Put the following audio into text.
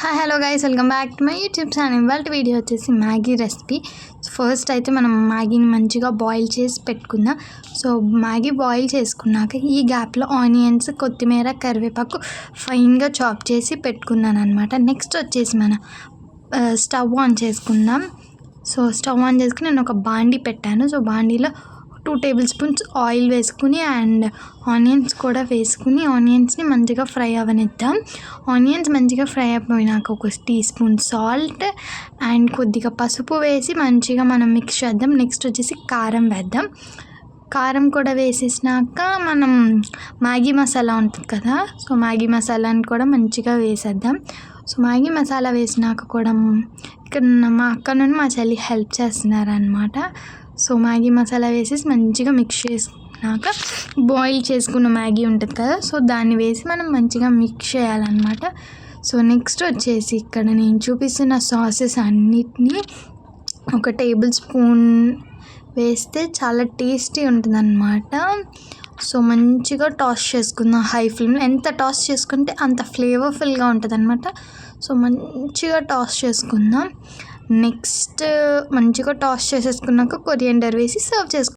Hi hello guys, welcome back to my YouTube channel. ఇవాళ video వచ్చేసి Maggi recipe. First అయితే మనం మ్యాగీని మంచిగా బాయిల్ చేసి పెట్టుకుందాం. సో మ్యాగీ బాయిల్ చేసుకున్నాక ఈ గ్యాప్లో ఆనియన్స్, కొత్తిమీర, కరివేపాకు ఫైన్గా చాప్ చేసి పెట్టుకున్నాను అనమాట. నెక్స్ట్ వచ్చేసి మనం స్టవ్ ఆన్ చేసుకుందాం. సో స్టవ్ ఆన్ చేసుకుని నేను ఒక బాండీ పెట్టాను. సో బాండీలో 2 టేబుల్ స్పూన్స్ ఆయిల్ వేసుకుని అండ్ ఆనియన్స్ కూడా వేసుకుని ఆనియన్స్ని మంచిగా ఫ్రై అవ్వనిద్దాం. ఆనియన్స్ మంచిగా ఫ్రై అయిపోయినాక ఒక టీ స్పూన్ సాల్ట్ అండ్ కొద్దిగా పసుపు వేసి మంచిగా మనం మిక్స్ చేద్దాం. నెక్స్ట్ వచ్చేసి కారం వేద్దాం. కారం కూడా వేసేసినాక మనం మ్యాగీ మసాలా ఉంటుంది కదా, సో మ్యాగీ మసాలాని కూడా మంచిగా వేసేద్దాం. సో మ్యాగీ మసాలా వేసినాక కూడా ఇక్కడ మా అక్క నుండి మా చెల్లి హెల్ప్ చేస్తున్నారనమాట. సో మ్యాగీ మసాలా వేసేసి మంచిగా మిక్స్ చేసుకున్నాక బాయిల్ చేసుకున్న మ్యాగీ ఉంటుంది కదా, సో దాన్ని వేసి మనం మంచిగా మిక్స్ చేయాలన్నమాట. సో నెక్స్ట్ వచ్చేసి ఇక్కడ నేను చూపిస్తున్న సాసెస్ అన్నిటినీ ఒక టేబుల్ స్పూన్ వేస్తే చాలా టేస్టీ ఉంటుందన్నమాట. సో మంచిగా టాస్ చేసుకుందాం హై ఫ్లేమ్లో. ఎంత టాస్ చేసుకుంటే అంత ఫ్లేవర్ఫుల్గా ఉంటుంది అనమాట. సో మంచిగా టాస్ చేసుకుందాం. నెక్స్ట్ మంచిగా టాస్ చేసేసుకున్నాక కొరియాండర్ వేసి సర్వ్ చేసుకుందాం.